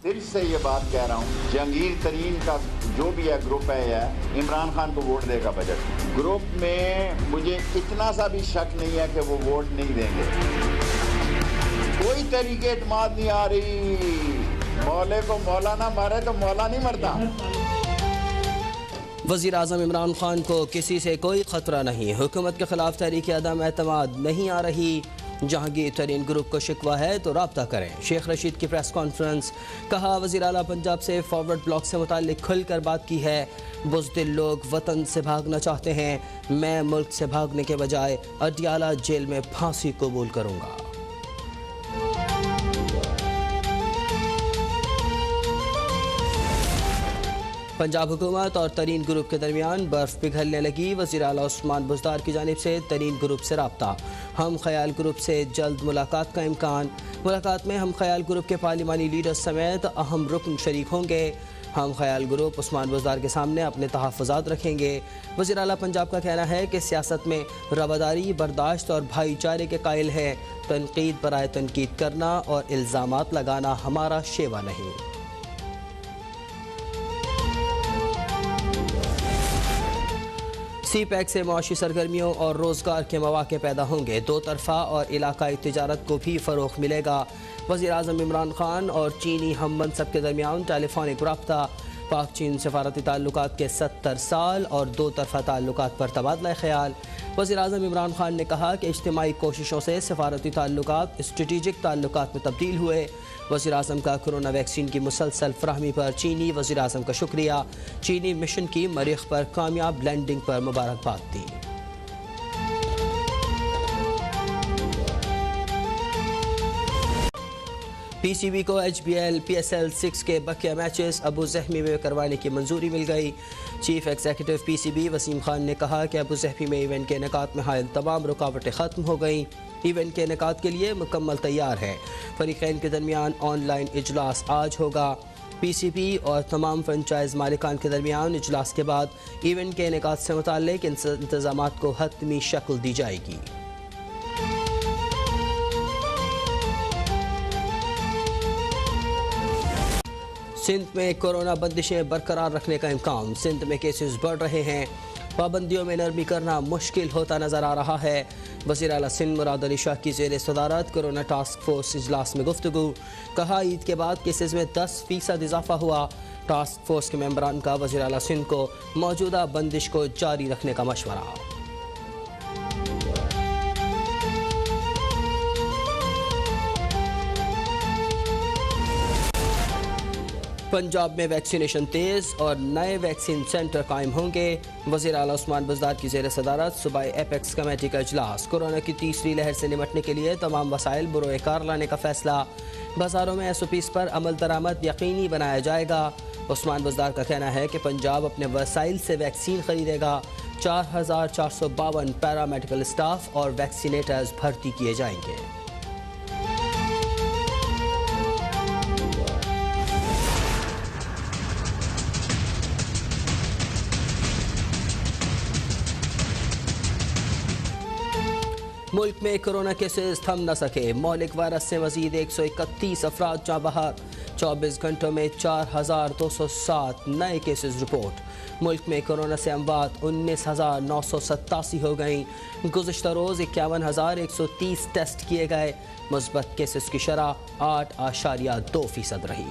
دل سے یہ بات کہہ رہا ہوں، جہانگیر ترین کا جو بھی ہے گروپ ہے عمران خان کو ووٹ دے گا بجٹ۔ گروپ میں مجھے اتنا سا بھی شک نہیں ہے کہ وہ ووٹ نہیں دیں گے۔ کوئی تحریک اعتماد نہیں آ رہی، مولے کو مولا نہ مارے تو مولا نہیں مرتا۔ وزیر اعظم عمران خان کو کسی سے کوئی خطرہ نہیں، حکومت کے خلاف تحریک عدم اعتماد نہیں آ رہی، جہانگیر ترین گروپ کو شکوہ ہے تو رابطہ کریں۔ شیخ رشید کی پریس کانفرنس، کہا وزیر اعلیٰ پنجاب سے فارورڈ بلاک سے متعلق کھل کر بات کی ہے، بزدل لوگ وطن سے بھاگنا چاہتے ہیں، میں ملک سے بھاگنے کے بجائے اڈیالہ جیل میں پھانسی قبول کروں گا۔ پنجاب حکومت اور ترین گروپ کے درمیان برف پگھلنے لگی، وزیر اعلیٰ عثمان بزدار کی جانب سے ترین گروپ سے رابطہ، ہم خیال گروپ سے جلد ملاقات کا امکان، ملاقات میں ہم خیال گروپ کے پارلیمانی لیڈر سمیت اہم رکن شریک ہوں گے، ہم خیال گروپ عثمان بزدار کے سامنے اپنے تحفظات رکھیں گے۔ وزیر اعلیٰ پنجاب کا کہنا ہے کہ سیاست میں رواداری، برداشت اور بھائی چارے کے قائل ہیں، تنقید برائے تنقید کرنا اور الزامات لگانا ہمارا شیوا نہیں۔ سی پیک سے معاشی سرگرمیوں اور روزگار کے مواقع پیدا ہوں گے، دو طرفہ اور علاقائی تجارت کو بھی فروغ ملے گا۔ وزیر اعظم عمران خان اور چینی ہم منصب کے درمیان ٹیلی فونک رابطہ، پاک چین سفارتی تعلقات کے 70 سال اور دو طرفہ تعلقات پر تبادلہ خیال۔ وزیر اعظم عمران خان نے کہا کہ اجتماعی کوششوں سے سفارتی تعلقات اسٹریٹجک تعلقات میں تبدیل ہوئے۔ وزیر اعظم کا کرونا ویکسین کی مسلسل فراہمی پر چینی وزیر اعظم کا شکریہ، چینی مشن کی مریخ پر کامیاب لینڈنگ پر مبارکباد دی۔ پی سی بی کو H B L P S L 6 کے بقیہ میچز ابو ظہبی میں کروانے کی منظوری مل گئی۔ Chief executive P C be Wasim Khan نے کہا کہ ابو ظہبی میں ایونٹ کے انعقاد میں حائل تمام رکاوٹیں ختم ہو گئیں، ایونٹ کے انعقاد کے لیے مکمل تیار ہے۔ فریقین کے درمیان آن لائن اجلاس آج ہوگا۔ پی سی بی اور تمام فرنچائز مالکان کے درمیان اجلاس کے بعد ایونٹ کے انعقاد سے متعلق انتظامات کو حتمی شکل دی جائے گی۔ سندھ میں کورونا بندشیں برقرار رکھنے کا امکان، سندھ میں کیسز بڑھ رہے ہیں، پابندیوں میں نرمی کرنا مشکل ہوتا نظر آ رہا ہے۔ وزیر اعلیٰ سندھ مراد علی شاہ کی زیر صدارت کورونا ٹاسک فورس اجلاس میں گفتگو، کہا عید کے بعد کیسز میں 10% اضافہ ہوا۔ ٹاسک فورس کے ممبران کا وزیر اعلیٰ سندھ کو موجودہ بندش کو جاری رکھنے کا مشورہ۔ پنجاب میں ویکسینیشن تیز اور نئے ویکسین سینٹر قائم ہوں گے، وزیر اعلیٰ عثمان بزدار کی زیر صدارت صوبائی ایپیکس کمیٹی کا اجلاس، کورونا کی تیسری لہر سے نمٹنے کے لیے تمام وسائل بروئے کار لانے کا فیصلہ، بازاروں میں ایس او پیز پر عمل درآمد یقینی بنایا جائے گا۔ عثمان بزدار کا کہنا ہے کہ پنجاب اپنے وسائل سے ویکسین خریدے گا، 4452 پیرا میڈیکل اسٹاف اور ویکسینیٹرز بھرتی کیے جائیں گے۔ ملک میں کورونا کیسز تھم نہ سکے، مہلک وائرس سے مزید 131 افراد جاں بحق، 24 گھنٹوں میں 4207 نئے کیسز رپورٹ۔ ملک میں کورونا سے اموات 19987 ہو گئیں، گزشتہ روز 51130 ٹیسٹ کیے گئے، مثبت کیسز کی شرح 8.2% رہی۔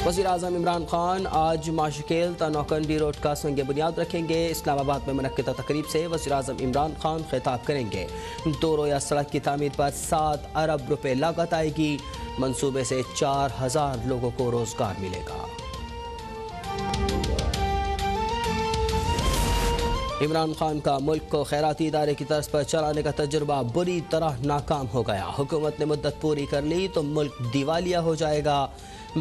وزیر اعظم عمران خان آج ماشکیل تا نوکنڈی روڈ کا سنگ بنیاد رکھیں گے۔ اسلام آباد میں منعقدہ تقریب سے وزیر اعظم عمران خان خطاب کریں گے۔ دو رویہ سڑک کی تعمیر پر 7 ارب روپے لاگت آئے گی، منصوبے سے 4000 لوگوں کو روزگار ملے گا۔ عمران خان کا ملک کو خیراتی ادارے کی طرز پر چلانے کا تجربہ بری طرح ناکام ہو گیا، حکومت نے مدت پوری کر لی تو ملک دیوالیہ ہو جائے گا۔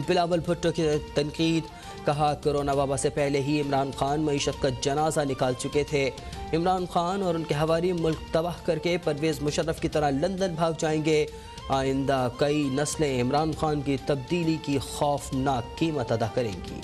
بلاول بھٹو کی تنقید، کہا کورونا وبا سے پہلے ہی عمران خان معیشت کا جنازہ نکال چکے تھے، عمران خان اور ان کے حواری ملک تباہ کر کے پرویز مشرف کی طرح لندن بھاگ جائیں گے، آئندہ کئی نسلیں عمران خان کی تبدیلی کی خوفناک قیمت ادا کریں گی۔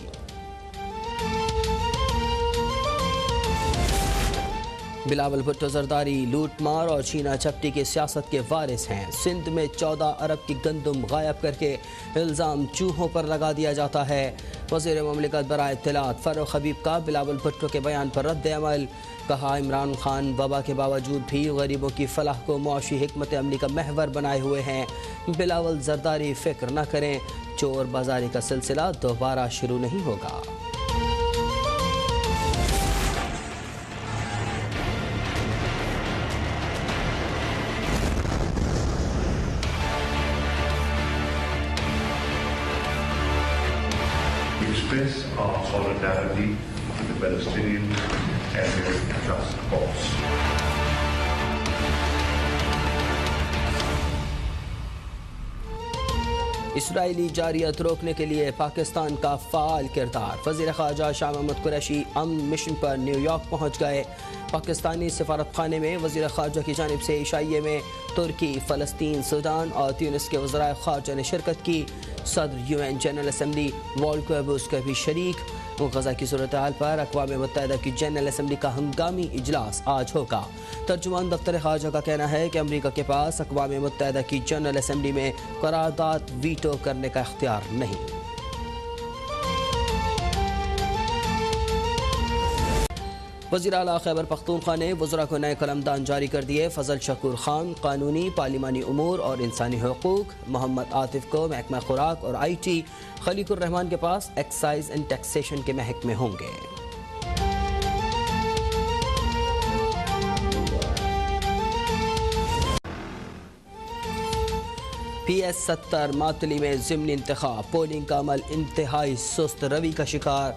بلاول بھٹو زرداری لوٹ مار اور چینا چپٹی کی سیاست کے وارث ہیں۔ سندھ میں 14 ارب کی گندم غائب کر کے الزام چوہوں پر لگا دیا جاتا ہے۔ وزیر مملکت برائے اطلاعات فاروق حبیب کا بلاول بھٹو کے بیان پر رد عمل، کہا عمران خان وبا کے باوجود بھی غریبوں کی فلاح کو معاشی حکمت عملی کا محور بنائے ہوئے ہیں۔ بلاول زرداری فکر نہ کریں، چور بازاری کا سلسلہ دوبارہ شروع نہیں ہوگا۔ Express our solidarity with the Palestinians and their just cause. اسرائیلی جارحیت روکنے کے لیے پاکستان کا فعال کردار، وزیر خارجہ شاہ محمود قریشی امن مشن پر نیو یارک پہنچ گئے۔ پاکستانی سفارت خانے میں وزیر خارجہ کی جانب سے عشائیے میں ترکی، فلسطین، سوڈان اور تیونس کے وزرائے خارجہ نے شرکت کی۔ صدر UN جنرل اسمبلی والکر بوزکر بھی شریک۔ غزہ کی صورتحال پر اقوام متحدہ کی جنرل اسمبلی کا ہنگامی اجلاس آج ہوگا۔ ترجمان دفتر خارجہ کا کہنا ہے کہ امریکہ کے پاس اقوام متحدہ کی جنرل اسمبلی میں قرارداد ویٹو کرنے کا اختیار نہیں۔ وزیر اعلیٰ خیبر پختونخوا نے وزراء کو نئے قلمدان جاری کر دیے۔ فضل شکور خان قانونی پارلیمانی امور اور انسانی حقوق، محمد عاطف کو محکمہ خوراک اور IT، خلیق الرحمان کے پاس ایکسائز اینڈ ٹیکسیشن کے محکمے ہوں گے۔ PS-70 معطلی میں ضمنی انتخاب، پولنگ کا عمل انتہائی سست روی کا شکار،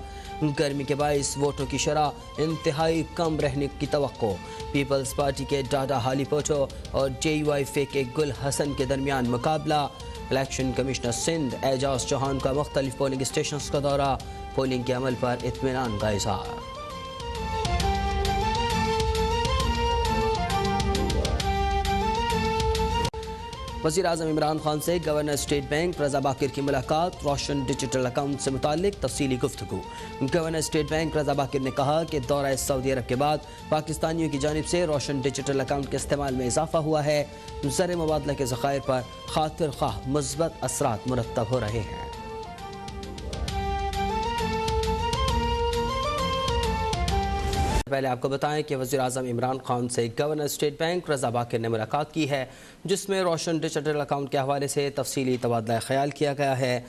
گرمی کے باعث ووٹوں کی شرح انتہائی کم رہنے کی توقع۔ پیپلز پارٹی کے ڈاڈا حالی پوٹو اور JUIF کے گل حسن کے درمیان مقابلہ۔ الیکشن کمشنر سندھ اعجاز چوہان کا مختلف پولنگ اسٹیشنز کا دورہ، پولنگ کے عمل پر اطمینان کا اظہار۔ وزیر اعظم عمران خان سے گورنر اسٹیٹ بینک رضا باکر کی ملاقات، روشن ڈیجیٹل اکاؤنٹ سے متعلق تفصیلی گفتگو۔ گورنر اسٹیٹ بینک رضا باکر نے کہا کہ دورہ سعودی عرب کے بعد پاکستانیوں کی جانب سے روشن ڈیجیٹل اکاؤنٹ کے استعمال میں اضافہ ہوا ہے، زر مبادلہ کے ذخائر پر خاطر خواہ مثبت اثرات مرتب ہو رہے ہیں۔ پہلے آپ کو بتائیں کہ وزیر اعظم عمران خان سے گورنر اسٹیٹ بینک رضا باکر نے ملاقات کی ہے، جس میں روشن ڈیجیٹل اکاؤنٹ کے حوالے سے تفصیلی تبادلہ خیال کیا گیا ہے۔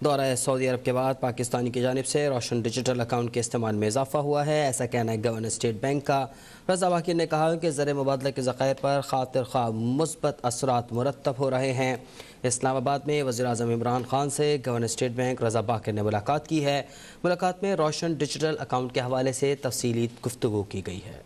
دورہ سعودی عرب کے بعد پاکستانی کی جانب سے روشن ڈیجیٹل اکاؤنٹ کے استعمال میں اضافہ ہوا ہے، ایسا کہنا ہے گورنر اسٹیٹ بینک کا۔ رضا باکر نے کہا کہ زر مبادلہ کے ذخائر پر خاطر خواہ مثبت اثرات مرتب ہو رہے ہیں۔ اسلام آباد میں وزیر اعظم عمران خان سے گورنر اسٹیٹ بینک رضا باکر نے ملاقات کی ہے۔ ملاقات میں روشن ڈیجیٹل اکاؤنٹ کے حوالے سے تفصیلی گفتگو کی گئی ہے۔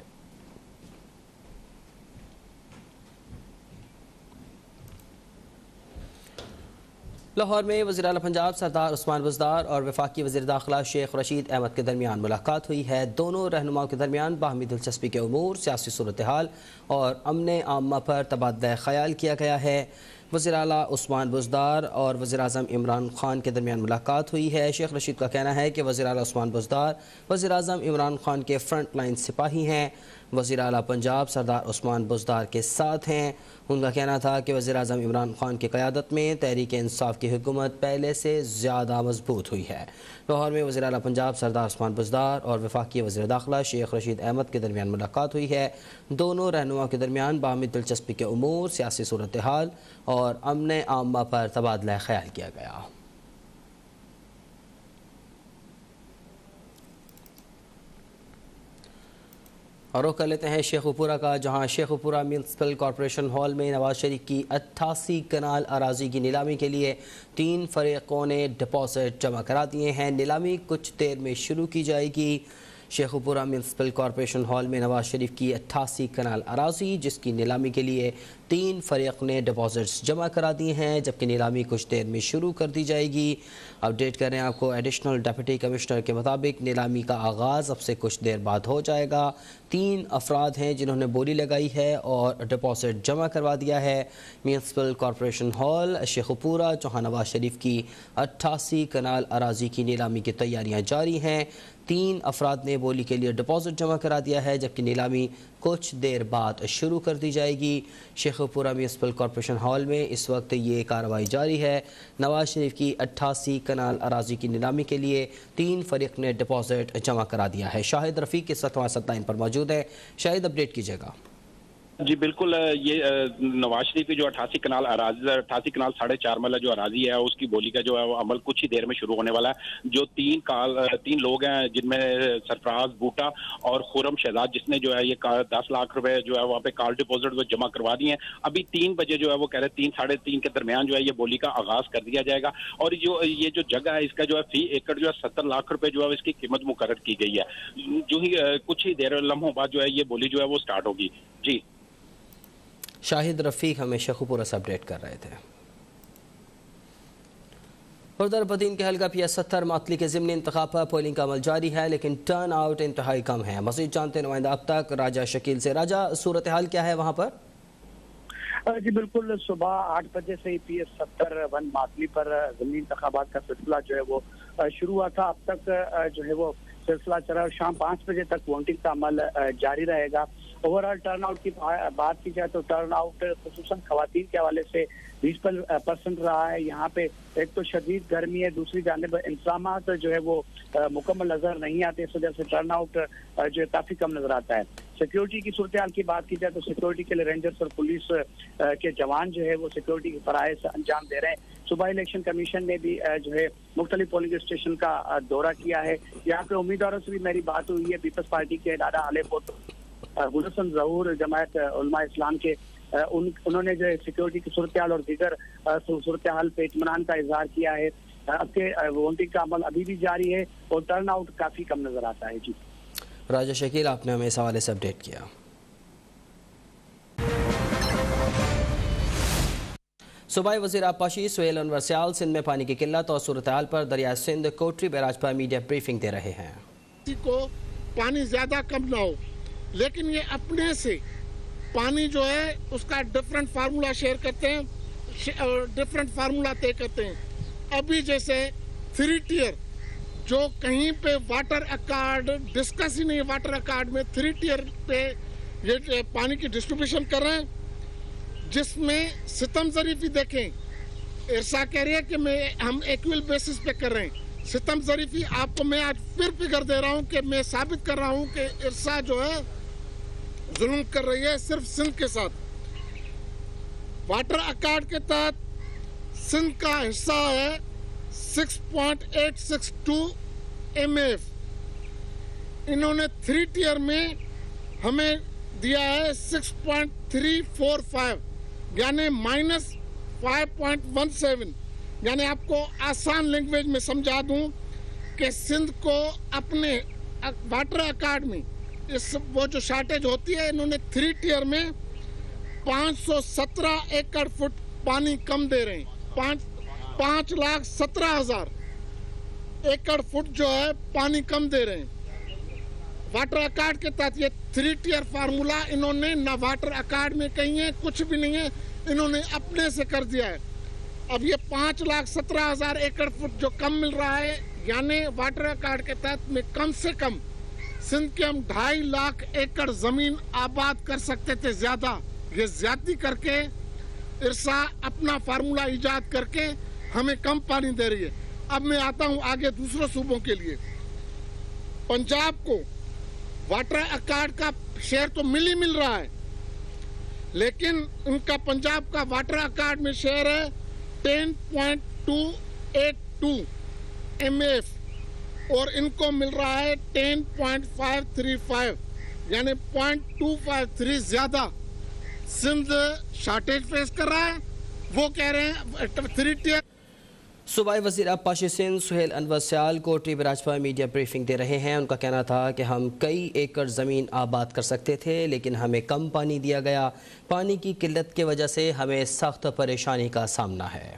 لاہور میں وزیر اعلیٰ پنجاب سردار عثمان بزدار اور وفاقی وزیر داخلہ شیخ رشید احمد کے درمیان ملاقات ہوئی ہے۔ دونوں رہنماؤں کے درمیان باہمی دلچسپی کے امور، سیاسی صورتحال اور امن عامہ پر تبادلہ خیال کیا گیا ہے۔ وزیر اعلیٰ عثمان بزدار اور وزیر اعظم عمران خان کے درمیان ملاقات ہوئی ہے۔ شیخ رشید کا کہنا ہے کہ وزیر اعلیٰ عثمان بزدار وزیر اعظم عمران خان کے فرنٹ لائن سپاہی ہیں، وزیر اعلیٰ پنجاب سردار عثمان بزدار کے ساتھ ہیں۔ ان کا کہنا تھا کہ وزیر اعظم عمران خان کی قیادت میں تحریک انصاف کی حکومت پہلے سے زیادہ مضبوط ہوئی ہے۔ لاہور میں وزیر اعلیٰ پنجاب سردار عثمان بزدار اور وفاقی وزیر داخلہ شیخ رشید احمد کے درمیان ملاقات ہوئی ہے۔ دونوں رہنماؤں کے درمیان باہمی دلچسپی کے امور، سیاسی صورتحال اور امن عامہ پر تبادلہ خیال کیا گیا۔ اور رخ کر لیتے ہیں شیخوپورہ کا، جہاں شیخوپورہ میونسپل کارپوریشن ہال میں نواز شریف کی 88 کنال اراضی کی نیلامی کے لیے 3 فریقوں نے ڈپازٹ جمع کرا دیے ہیں۔ نیلامی کچھ دیر میں شروع کی جائے گی۔ شیخوپورہ میونسپل کارپوریشن ہال میں نواز شریف کی 88 کنال اراضی، جس کی نیلامی کے لیے 3 فریق نے ڈپازٹس جمع کرا دیے ہیں، جبکہ نیلامی کچھ دیر میں شروع کر دی جائے گی۔ اپڈیٹ کریں آپ کو، ایڈیشنل ڈپٹی کمشنر کے مطابق نیلامی کا آغاز اب سے کچھ دیر بعد ہو جائے گا۔ 3 افراد ہیں جنہوں نے بولی لگائی ہے اور ڈپازٹ جمع کروا دیا ہے۔ میونسپل کارپوریشن ہال شیخ پورہ چوہان نواز شریف کی 88 کنال اراضی کی نیلامی کی تیاریاں جاری ہیں۔ 3 افراد نے بولی کے لیے ڈپازٹ جمع کرا دیا ہے، جبکہ نیلامی کچھ دیر بعد شروع کر دی جائے گی۔ شیخ پورہ میونسپل کارپوریشن ہال میں اس وقت یہ کارروائی جاری ہے۔ نواز شریف کی 88 کنال اراضی کی نیلامی کے لیے 3 فریق نے ڈپازٹ جمع کرا دیا ہے۔ شاہد رفیق اس وقت ہمارے ساتھ لائن پر موجود ہے۔ شاہد، اپڈیٹ کیجیے گا۔ جی بالکل، یہ نواز شریف کی جو 88 کنال اراضی 88 کنال 4.5 مرلہ جو اراضی ہے اس کی بولی کا جو ہے وہ عمل کچھ ہی دیر میں شروع ہونے والا ہے۔ جو 3 لوگ ہیں جن میں سرفراز بوٹا اور خرم شہزاد، جس نے جو ہے یہ 10 لاکھ روپے جو ہے وہاں پہ کال ڈپازٹ جمع کروا دیے ہیں۔ ابھی 3 بجے جو ہے وہ کہہ رہے 3 ساڑھے 3 کے درمیان جو ہے یہ بولی کا آغاز کر دیا جائے گا، اور یہ جو جگہ ہے اس کا جو ہے فی ایکڑ جو ہے 70 لاکھ روپے جو ہے اس کی قیمت مقرر کی گئی ہے۔ جو ہی کچھ ہی دیر لمحوں بعد جو ہے یہ بولی جو ہے وہ سٹارٹ ہوگی۔ جی شاہد رفیق ہمیں شیخ پورہ سے اپڈیٹ کر رہے تھے۔ ادھر بدین کے حلقہ PS70 معطلی کے ضمنی انتخاب پر پولنگ کا عمل جاری ہے، لیکن ٹرن آؤٹ انتہائی کم ہے۔ مزید جانتے نمائندہ اب تک راجہ شکیل سے۔ راجہ، صورتحال کیا ہے وہاں پر؟ جی بالکل، صبح 8 بجے سے ہی PS70 معطلی پر ضمنی انتخابات کا سلسلہ جو ہے وہ شروع ہوا تھا۔ اب تک جو ہے وہ سلسلہ چلا اور شام 5 بجے تک ووٹنگ کا عمل جاری رہے گا۔ اوور آل ٹرن آؤٹ کی بات کی جائے تو ٹرن آؤٹ خصوصاً خواتین کے حوالے سے 20% رہا ہے۔ یہاں پہ ایک تو شدید گرمی ہے، دوسری جانب انتظامات جو ہے وہ مکمل نظر نہیں آتے، اس وجہ سے ٹرن آؤٹ جو ہے کافی کم نظر آتا ہے۔ سیکیورٹی کی صورتحال کی بات کی جائے تو سیکیورٹی کے لیے رینجرز اور پولیس کے جوان جو ہے وہ سیکیورٹی کے فرائض انجام دے رہے ہیں۔ صوبائی الیکشن کمیشن نے بھی جو ہے مختلف پولنگ اسٹیشن کا دورہ کیا ہے۔ یہاں پہ امیدواروں سے بھی میری بات ہوئی ہے۔ پیپلز پارٹی کے دادا علیہ پور گلشن ظہور، جماعت علماء اسلام کے، انہوں نے جو ہے سیکیورٹی کی صورتحال اور دیگر صورتحال پہ اطمینان کا اظہار کیا ہے۔ اب کے ووٹنگ کا عمل ابھی بھی جاری ہے اور ٹرن آؤٹ کافی کم نظر آتا ہے۔ جی راجہ شکیل، آپ نے ہمیں اس حوالے سے اپڈیٹ کیا۔ صوبائی وزیر آبپاشی سہیل انور سیال سندھ میں پانی کی قلت اور صورتحال پر دریائے سندھ کوٹری بیراج پر میڈیا بریفنگ دے رہے ہیں۔ کو پانی زیادہ کم نہ ہو، لیکن یہ اپنے سے پانی جو ہے اس کا ڈیفرنٹ فارمولا شیئر کرتے ہیں اور ڈیفرنٹ فارمولا طے کرتے ہیں۔ ابھی جیسے 3 ٹیئر جو کہیں پہ واٹر اکارڈ ڈسکس ہی نہیں ہے، واٹر اکارڈ میں 3 ٹیئر پہ یہ پانی کی ڈسٹریبیوشن کر رہے ہیں، جس میں ستم ظریفی دیکھیں، ارسا کہہ رہی ہے کہ ہم ایکول بیسس پہ کر رہے ہیں۔ ستم ظریفی آپ کو میں آج پھر فگر دے رہا ہوں کہ میں ثابت کر رہا ہوں کہ ارسا جو ہے ظلم کر رہی ہے صرف سندھ کے ساتھ۔ واٹر اکارڈ کے تحت سندھ کا حصہ ہے 6.862 MF، انہوں نے 3 ٹیئر میں ہمیں دیا ہے 6.345، یعنی -5.17۔ یعنی آپ کو آسان لینگویج میں سمجھا دوں کہ سندھ کو اپنے واٹر اکارڈ میں وہ جو شارٹیج ہوتی ہے، انہوں نے 3 ٹیئر میں 517 ایکڑ فٹ پانی کم دے رہے ہیں۔ 5,17,000 ایکڑ فٹ جو ہے پانی کم دے رہے ہیں۔ واٹر اکارڈ کے تحت یہ 3 ٹیئر فارمولا انہوں نے نہ واٹر اکارڈ میں کہیں ہے، کچھ بھی نہیں ہے، انہوں نے اپنے سے کر دیا ہے۔ اب یہ 5,17,000 ایکڑ فٹ جو کم مل رہا ہے، یعنی واٹر اکارڈ کے تحت میں کم سے کم سندھ کے ہم 2.5 لاکھ ایکڑ زمین آباد کر سکتے تھے زیادہ۔ یہ زیادتی کر کے ارسا اپنا فارمولا ایجاد کر کے ہمیں کم پانی دے رہی ہے۔ اب میں آتا ہوں آگے دوسرے صوبوں کے لیے۔ پنجاب کو واٹر اکارڈ کا شیئر تو مل رہا ہے، لیکن ان کا پنجاب کا واٹر اکارڈ میں شیئر ہے 10.282 MF اور ان کو مل رہا ہے 10.535، یعنی 0.253 زیادہ۔ سندھ شارٹیج فیس کر رہا ہے، وہ کہہ رہے ہیں 3 ٹیئر۔ صوبائی وزیر آبپاشی سندھ سہیل انور سیال کوٹری بیراج پر میڈیا بریفنگ دے رہے ہیں۔ ان کا کہنا تھا کہ ہم کئی ایکڑ زمین آباد کر سکتے تھے، لیکن ہمیں کم پانی دیا گیا۔ پانی کی قلت کی وجہ سے ہمیں سخت پریشانی کا سامنا ہے۔